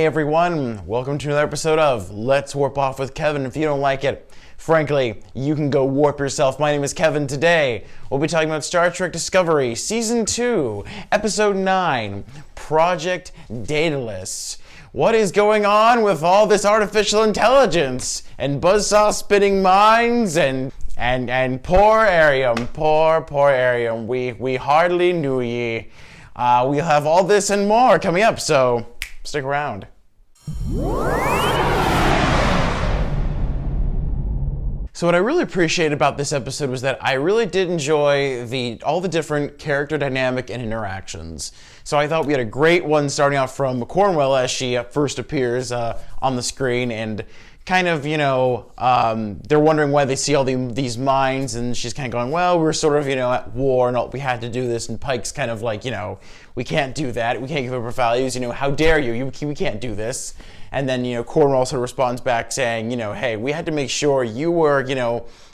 Hey everyone, welcome to another episode of Let's Warp Off with Kevin. If you don't like it, frankly, you can go warp yourself. My name is Kevin. Today, we'll be talking about Star Trek Discovery, Season 2, Episode 9, Project Daedalus. What is going on with all this artificial intelligence and buzzsaw spinning minds and poor Arium, poor Arium. We hardly knew ye. We'll have all this and more coming up, so stick around. So what I really appreciated about this episode was that I really did enjoy all the different character dynamic and interactions. So I thought we had a great one starting off from Cornwell as she first appears on the screen, and kind of, they're wondering why they see all these mines, and she's kind of going, well, we're sort of, at war and all, we had to do this, and Pike's kind of like, we can't do that, we can't give up our values, how dare you, we can't do this. And then, Cornwell sort of responds back saying, hey, we had to make sure you were,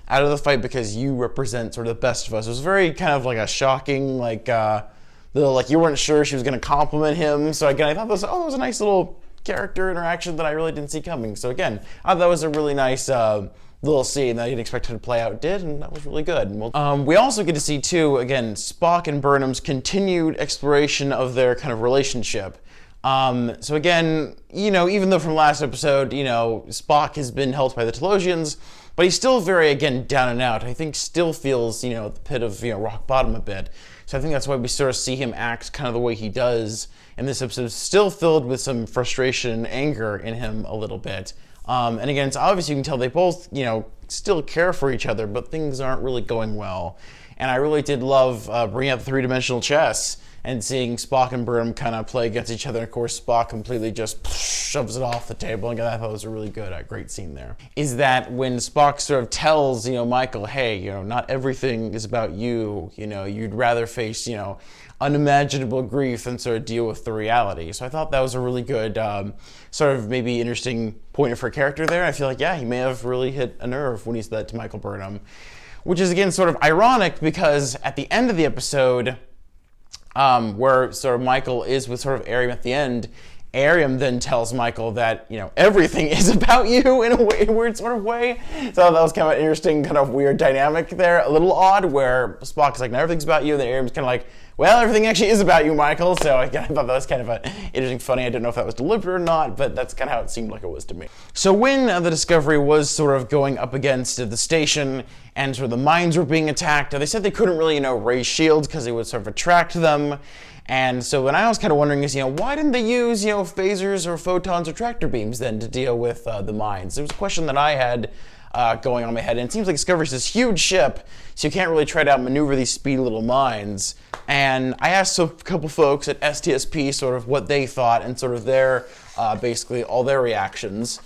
out of the fight because you represent sort of the best of us. It was very kind of like a shocking, you weren't sure she was going to compliment him. So again, I thought that was a nice little character interaction that I really didn't see coming. So again, I thought that was a really nice little scene that I didn't expect it to play out. It did, and that was really good. And we also get to see, too, again, Spock and Burnham's continued exploration of their kind of relationship. So again, even though from last episode, Spock has been helped by the Telosians, but he's still very, again, down and out. I think still feels, at the pit of, rock bottom a bit. So I think that's why we sort of see him act kind of the way he does in this episode, still filled with some frustration and anger in him a little bit. And again, it's obvious you can tell they both, still care for each other, but things aren't really going well. And I really did love bringing out the three-dimensional chess and seeing Spock and Burnham kind of play against each other. And of course, Spock completely just shoves it off the table. And I thought it was a really good, great scene there. Is that when Spock sort of tells, Michael, hey, not everything is about you. You'd rather face, unimaginable grief than sort of deal with the reality. So I thought that was a really good, sort of maybe interesting point for a character there. I feel like, yeah, he may have really hit a nerve when he said that to Michael Burnham. Which is, again, sort of ironic because at the end of the episode, where sort of Michael is with sort of Arium at the end, Arium then tells Michael that, everything is about you in a weird sort of way. So that was kind of an interesting, kind of weird dynamic there. A little odd where Spock's like, no, everything's about you. And then Arium's kind of like, well, everything actually is about you, Michael. So again, I thought that was kind of interesting, funny. I didn't know if that was deliberate or not, but that's kind of how it seemed like it was to me. So when the Discovery was sort of going up against the station and sort of the mines were being attacked, they said they couldn't really, raise shields because they would sort of attract them. And so then I was kind of wondering is, why didn't they use, phasers or photons or tractor beams then to deal with the mines? It was a question that I had going on in my head. And it seems like Discovery's this huge ship, so you can't really try to outmaneuver these speedy little mines. And I asked a couple folks at STSP sort of what they thought and sort of their, basically all their reactions.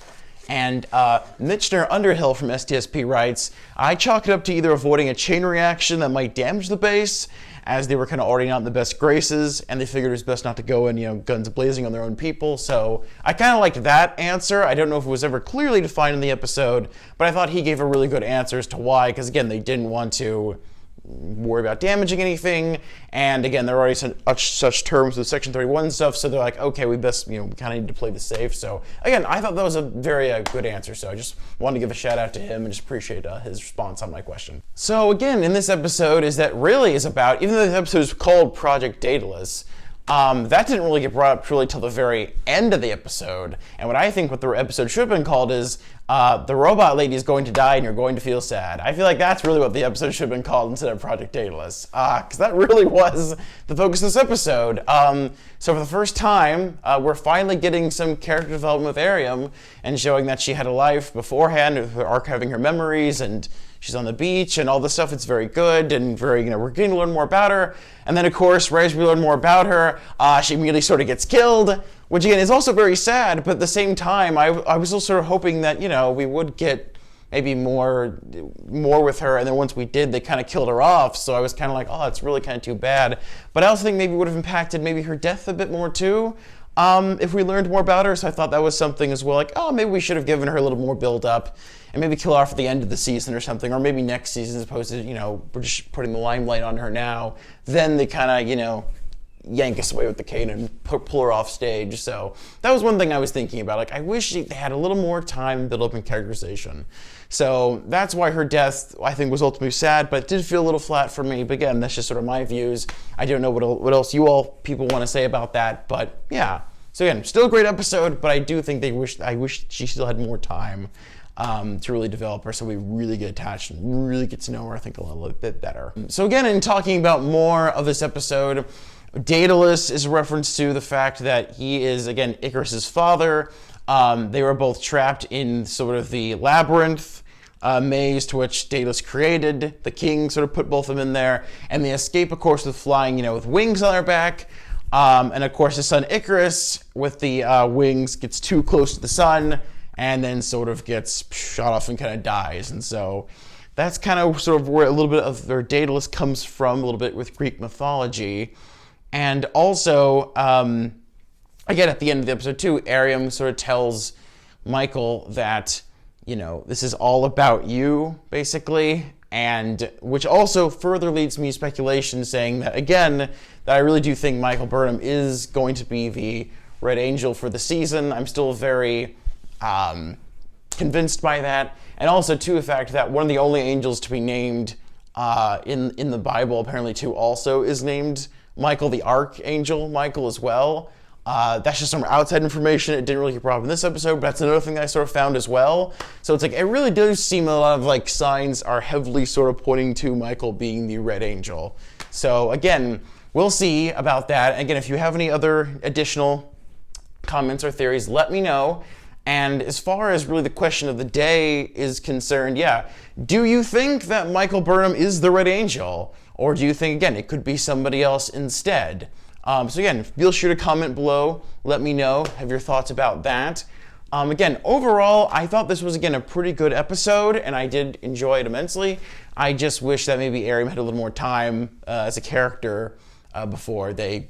And Michener Underhill from STSP writes, I chalk it up to either avoiding a chain reaction that might damage the base, as they were kind of already not in the best graces, and they figured it was best not to go in, guns blazing on their own people. So I kind of liked that answer. I don't know if it was ever clearly defined in the episode, but I thought he gave a really good answer as to why, because again, they didn't want to worry about damaging anything, and again, there are already such terms with Section 31 stuff, so they're like, okay, we best, we kind of need to play this safe. So again, I thought that was a very good answer, so I just wanted to give a shout out to him and just appreciate his response on my question. So again, in this episode is about, even though the episode is called Project Daedalus, that didn't really get brought up truly till the very end of the episode. And what I think what the episode should have been called is, the robot lady is going to die and you're going to feel sad. I feel like that's really what the episode should have been called instead of Project Daedalus. Because that really was the focus of this episode. So for the first time, we're finally getting some character development with Arium and showing that she had a life beforehand, archiving her memories, and she's on the beach and all this stuff. It's very good and very, we're getting to learn more about her. And then, of course, right as we learn more about her, she immediately sort of gets killed, which, again, is also very sad. But at the same time, I was still sort of hoping that, we would get maybe more with her. And then once we did, they kind of killed her off. So I was kind of like, oh, it's really kind of too bad. But I also think maybe it would have impacted maybe her death a bit more, too, if we learned more about her. So I thought that was something as well. Like, oh, maybe we should have given her a little more build-up and maybe kill her off at the end of the season or something, or maybe next season as opposed to, we're just putting the limelight on her now. Then they kind of, yank us away with the cane and pull her off stage. So that was one thing I was thinking about. Like, I wish they had a little more time to build up in characterization. So that's why her death, I think, was ultimately sad, but it did feel a little flat for me. But again, that's just sort of my views. I don't know what else you all people want to say about that, but yeah. So again, still a great episode, but I do think I wish she still had more time to really develop her, so we really get attached and really get to know her, I think, a little bit better. So again, in talking about more of this episode, Daedalus is a reference to the fact that he is, again, Icarus's father. They were both trapped in sort of the labyrinth maze to which Daedalus created. The king sort of put both of them in there, and they escape, of course, with flying, with wings on their back. And of course, his son Icarus, with the wings, gets too close to the sun, and then sort of gets shot off and kind of dies. And so that's kind of sort of where a little bit of their Daedalus comes from, a little bit with Greek mythology. And also, again, at the end of the episode too, Ariam sort of tells Michael that, this is all about you, basically. And which also further leads me to speculation saying that, again, that I really do think Michael Burnham is going to be the Red Angel for the season. I'm still very convinced by that. And also, too, the fact that one of the only angels to be named in the Bible, apparently, too, also is named Michael the Archangel, Michael as well. That's just some outside information. It didn't really get brought up in this episode, but that's another thing that I sort of found as well. So it's like, it really does seem a lot of signs are heavily sort of pointing to Michael being the Red Angel. So again, we'll see about that. Again, if you have any other additional comments or theories, let me know. And as far as really the question of the day is concerned, do you think that Michael Burnham is the Red Angel? Or do you think, again, it could be somebody else instead? So again, feel sure to comment below. Let me know, have your thoughts about that. Again, overall, I thought this was, again, a pretty good episode, and I did enjoy it immensely. I just wish that maybe Ariam had a little more time as a character before they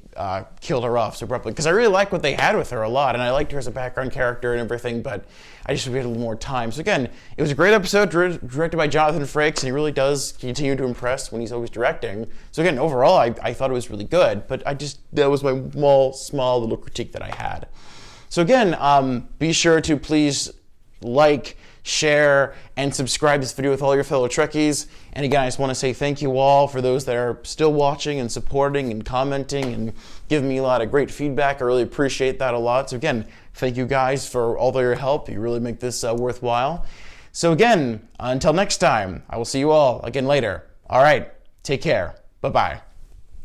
killed her off so abruptly. Because I really like what they had with her a lot, and I liked her as a background character and everything, but I just wish we had a little more time. So again, it was a great episode directed by Jonathan Frakes, and he really does continue to impress when he's always directing. So again, overall, I thought it was really good, but that was my small little critique that I had. So again, be sure to please like, share, and subscribe to this video with all your fellow Trekkies. And again, I just want to say thank you all for those that are still watching and supporting and commenting and giving me a lot of great feedback. I really appreciate that a lot. So again, thank you guys for all of your help. You really make this worthwhile. So again, until next time, I will see you all again later. All right, take care. Bye-bye.